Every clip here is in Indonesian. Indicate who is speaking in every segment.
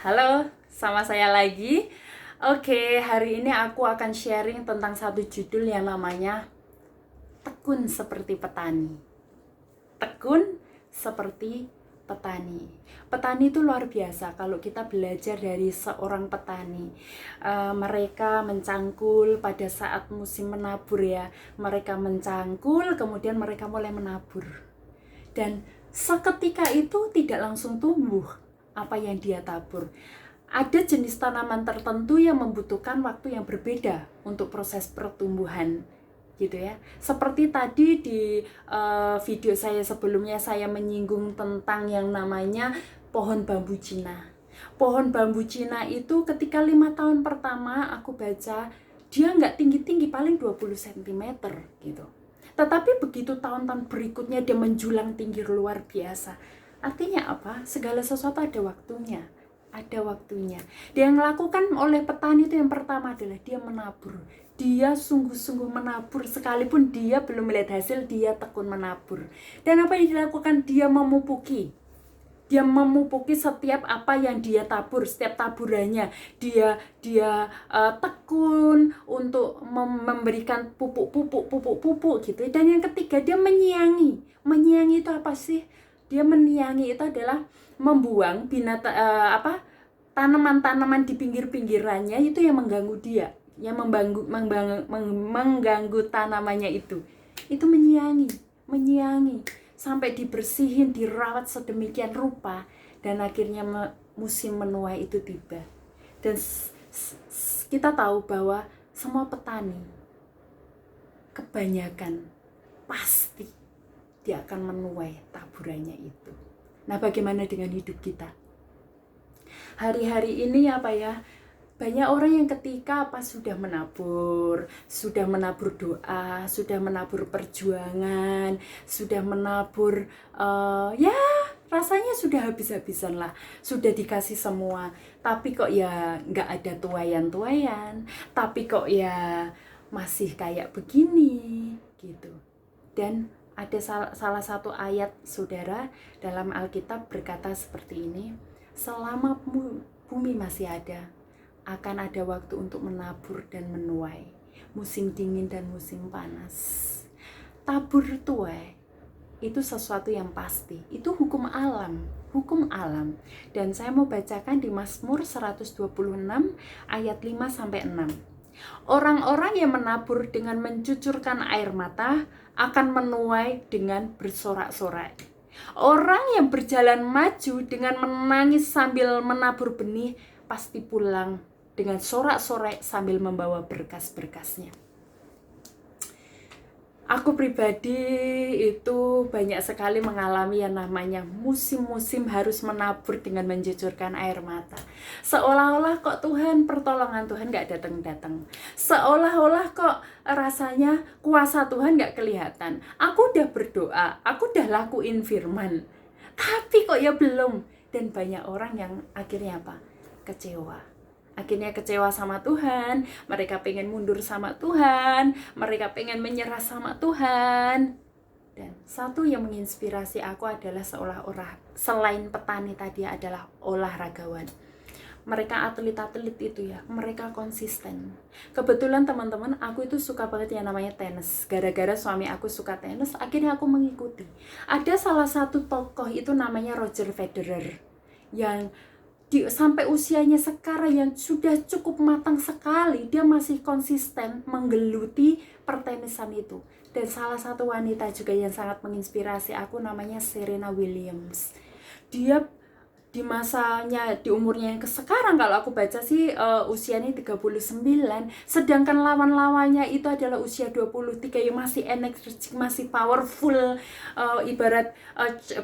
Speaker 1: Halo, sama saya lagi. Oke, hari ini aku akan sharing tentang satu judul yang namanya Tekun Seperti Petani. Tekun seperti petani. Petani itu luar biasa kalau kita belajar dari seorang petani. Mereka mencangkul pada saat musim menabur ya. Mereka mencangkul, kemudian mereka mulai menabur. Dan seketika itu tidak langsung tumbuh apa yang dia tabur. Ada jenis tanaman tertentu yang membutuhkan waktu yang berbeda untuk proses pertumbuhan, gitu ya. Seperti tadi di video saya sebelumnya, saya menyinggung tentang yang namanya pohon bambu Cina. Pohon bambu Cina itu ketika 5 tahun pertama aku baca, dia nggak tinggi-tinggi, paling 20 cm gitu. Tetapi begitu tahun-tahun berikutnya dia menjulang tinggi luar biasa. Artinya apa? Segala sesuatu ada waktunya. Ada waktunya. Dia yang melakukan oleh petani itu yang pertama adalah dia menabur. Dia sungguh-sungguh menabur, sekalipun dia belum melihat hasil, dia tekun menabur. Dan apa yang dilakukan? Dia memupuki. Dia memupuki setiap apa yang dia tabur, setiap taburannya. Dia tekun untuk memberikan pupuk gitu. Dan yang ketiga, dia menyiangi. Menyiangi itu apa sih? Dia menyiangi itu adalah membuang tanaman-tanaman di pinggir-pinggirannya itu yang mengganggu dia, yang mengganggu tanamannya itu menyiangi sampai dibersihin, dirawat sedemikian rupa, dan akhirnya musim menuai itu tiba. Dan kita tahu bahwa semua petani kebanyakan pasti dia akan menuai taburannya itu. Nah, bagaimana dengan hidup kita? Hari-hari ini banyak orang yang ketika sudah menabur doa, sudah menabur perjuangan, sudah menabur rasanya sudah habis-habisan lah, sudah dikasih semua, tapi kok ya nggak ada tuayan-tuayan, tapi kok ya masih kayak begini gitu. Dan ada salah satu ayat saudara dalam Alkitab berkata seperti ini, selama bumi masih ada, akan ada waktu untuk menabur dan menuai, musim dingin dan musim panas. Tabur tuai itu sesuatu yang pasti, itu hukum alam. Dan saya mau bacakan di Mazmur 126 ayat 5-6. Orang-orang yang menabur dengan mencucurkan air mata akan menuai dengan bersorak-sorai. Orang yang berjalan maju dengan menangis sambil menabur benih pasti pulang dengan sorak-sorai sambil membawa berkas-berkasnya. Aku pribadi itu banyak sekali mengalami yang namanya musim-musim harus menabur dengan mencucurkan air mata. Seolah-olah kok pertolongan Tuhan gak datang-datang. Seolah-olah kok rasanya kuasa Tuhan gak kelihatan. Aku udah berdoa, aku udah lakuin firman, tapi kok ya belum. Dan banyak orang yang akhirnya kecewa. Akhirnya kecewa sama Tuhan, mereka pengen mundur sama Tuhan, mereka pengen menyerah sama Tuhan. Dan satu yang menginspirasi aku adalah seolah-olah selain petani tadi adalah olahragawan. Mereka atlet-atlet itu ya, mereka konsisten. Kebetulan teman-teman, aku itu suka banget yang namanya tenis. Gara-gara suami aku suka tenis, akhirnya aku mengikuti. Ada salah satu tokoh itu namanya Roger Federer, yang sampai usianya sekarang yang sudah cukup matang sekali, dia masih konsisten menggeluti pertenisan itu. Dan salah satu wanita juga yang sangat menginspirasi aku namanya Serena Williams. Dia di umurnya yang sekarang kalau aku baca sih usianya 39, sedangkan lawan-lawannya itu adalah usia 23 yang masih energetik, masih powerful, ibarat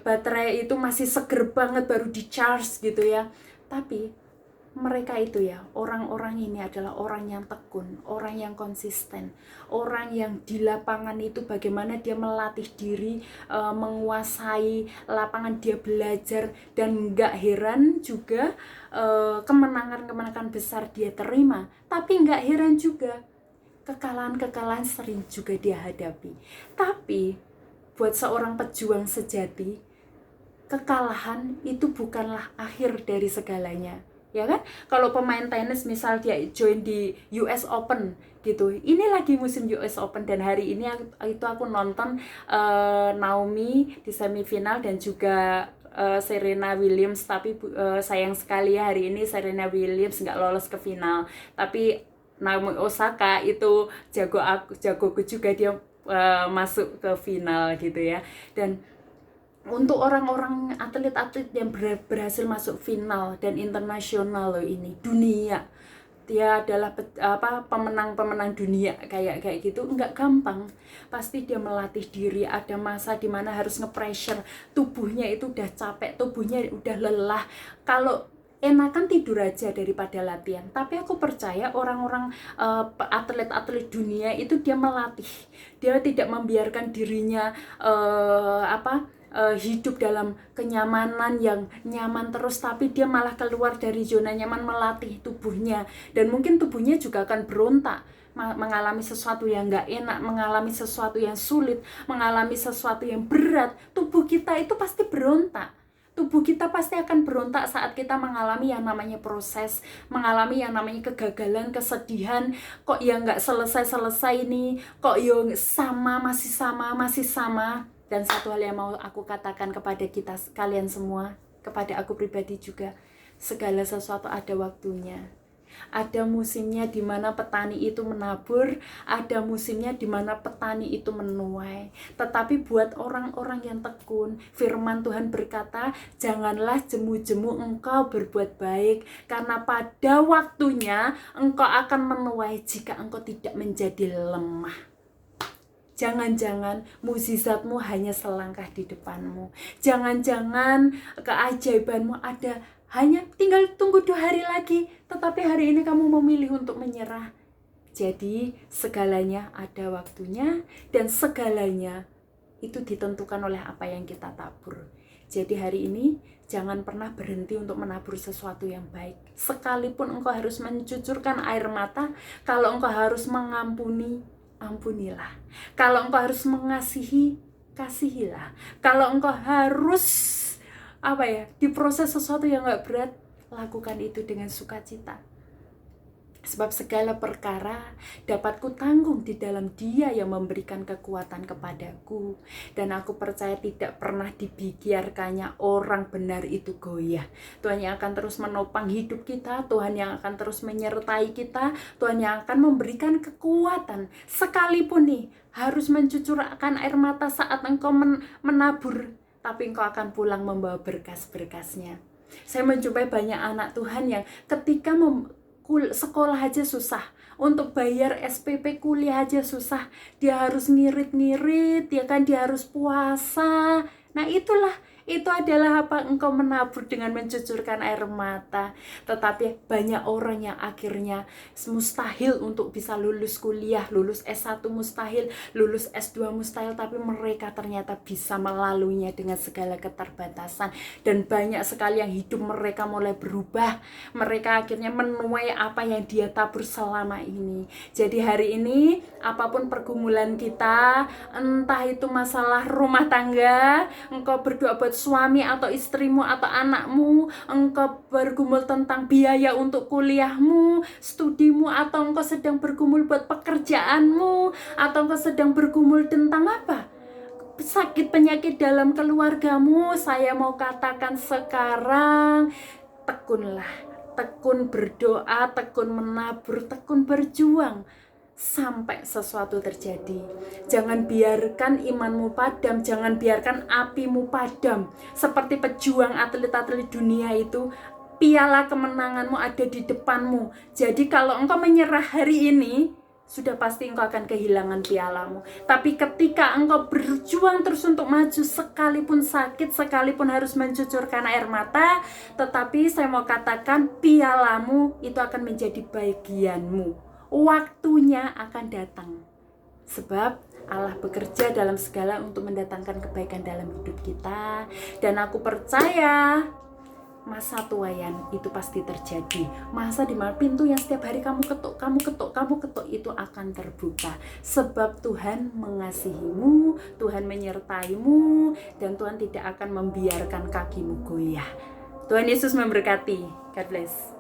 Speaker 1: baterai itu masih seger banget, baru di charge gitu ya. Tapi mereka itu ya, orang-orang ini adalah orang yang tekun, orang yang konsisten, orang yang di lapangan itu bagaimana dia melatih diri, menguasai lapangan, dia belajar. Dan gak heran juga kemenangan-kemenangan besar dia terima, tapi gak heran juga kekalahan-kekalahan sering juga dia hadapi. Tapi buat seorang pejuang sejati, kekalahan itu bukanlah akhir dari segalanya. ya kan? Kalau pemain tenis misal dia join di US Open gitu, ini lagi musim US Open, dan hari ini aku nonton Naomi di semifinal dan juga Serena Williams, tapi sayang sekali ya hari ini Serena Williams nggak lolos ke final. Tapi Naomi Osaka itu jagoku juga, dia masuk ke final gitu ya. Dan untuk orang-orang atlet-atlet yang berhasil masuk final dan internasional loh, ini dunia, dia adalah pemenang-pemenang dunia kayak gitu, nggak gampang. Pasti dia melatih diri, ada masa dimana harus nge-pressure, tubuhnya itu udah capek, tubuhnya udah lelah. Kalau enakan tidur aja daripada latihan. Tapi aku percaya orang-orang atlet-atlet dunia itu dia melatih, dia tidak membiarkan dirinya hidup dalam kenyamanan yang nyaman terus, tapi dia malah keluar dari zona nyaman, melatih tubuhnya. Dan mungkin tubuhnya juga akan berontak, mengalami sesuatu yang nggak enak, mengalami sesuatu yang sulit, mengalami sesuatu yang berat. Tubuh kita itu pasti berontak. Tubuh kita pasti akan berontak saat kita mengalami yang namanya proses, mengalami yang namanya kegagalan, kesedihan. Kok ya nggak selesai-selesai nih, kok ya masih sama. Dan satu hal yang mau aku katakan kepada kita kalian semua, kepada aku pribadi juga, segala sesuatu ada waktunya. Ada musimnya di mana petani itu menabur, ada musimnya di mana petani itu menuai. Tetapi buat orang-orang yang tekun, firman Tuhan berkata, janganlah jemu-jemu engkau berbuat baik, karena pada waktunya engkau akan menuai jika engkau tidak menjadi lemah. Jangan-jangan mukjizatmu hanya selangkah di depanmu. Jangan-jangan keajaibanmu ada hanya tinggal tunggu 2 hari lagi, tetapi hari ini kamu memilih untuk menyerah. Jadi segalanya ada waktunya, dan segalanya itu ditentukan oleh apa yang kita tabur. Jadi hari ini jangan pernah berhenti untuk menabur sesuatu yang baik. Sekalipun engkau harus mencucurkan air mata, kalau engkau harus mengampuni, ampunilah. Kalau engkau harus mengasihi, kasihilah. Kalau engkau harus diproses sesuatu yang gak berat, lakukan itu dengan sukacita. Sebab segala perkara dapat kutanggung di dalam Dia yang memberikan kekuatan kepadaku. Dan aku percaya tidak pernah dibiarkannya orang benar itu goyah. Tuhan yang akan terus menopang hidup kita, Tuhan yang akan terus menyertai kita, Tuhan yang akan memberikan kekuatan. Sekalipun nih harus mencucurkan air mata saat engkau menabur, tapi engkau akan pulang membawa berkas-berkasnya. Saya menjumpai banyak anak Tuhan yang ketika sekolah aja susah, untuk bayar SPP kuliah aja susah, dia harus ngirit-ngirit, dia harus puasa. Nah itu adalah engkau menabur dengan mencucurkan air mata. Tetapi banyak orang yang akhirnya mustahil untuk bisa lulus kuliah, lulus S1 mustahil, lulus S2 mustahil, tapi mereka ternyata bisa melaluinya dengan segala keterbatasan. Dan banyak sekali yang hidup mereka mulai berubah, mereka akhirnya menuai apa yang dia tabur selama ini. Jadi hari ini apapun pergumulan kita, entah itu masalah rumah tangga, engkau berdoa buat suami atau istrimu atau anakmu, engkau bergumul tentang biaya untuk kuliahmu, studimu, atau engkau sedang bergumul buat pekerjaanmu, atau engkau sedang bergumul tentang sakit penyakit dalam keluargamu, saya mau katakan sekarang, tekunlah, tekun berdoa, tekun menabur, tekun berjuang sampai sesuatu terjadi. Jangan biarkan imanmu padam, jangan biarkan apimu padam. Seperti pejuang atlet-atlet dunia itu, piala kemenanganmu ada di depanmu. Jadi kalau engkau menyerah hari ini, sudah pasti engkau akan kehilangan pialamu. Tapi ketika engkau berjuang terus untuk maju, sekalipun sakit, sekalipun harus mencucurkan air mata, tetapi saya mau katakan pialamu itu akan menjadi bagianmu. Waktunya akan datang. Sebab Allah bekerja dalam segala untuk mendatangkan kebaikan dalam hidup kita. Dan aku percaya masa tuaian itu pasti terjadi. Masa dimana pintu yang setiap hari kamu ketuk itu akan terbuka. Sebab Tuhan mengasihimu, Tuhan menyertaimu, dan Tuhan tidak akan membiarkan kakimu goyah. Tuhan Yesus memberkati. God bless.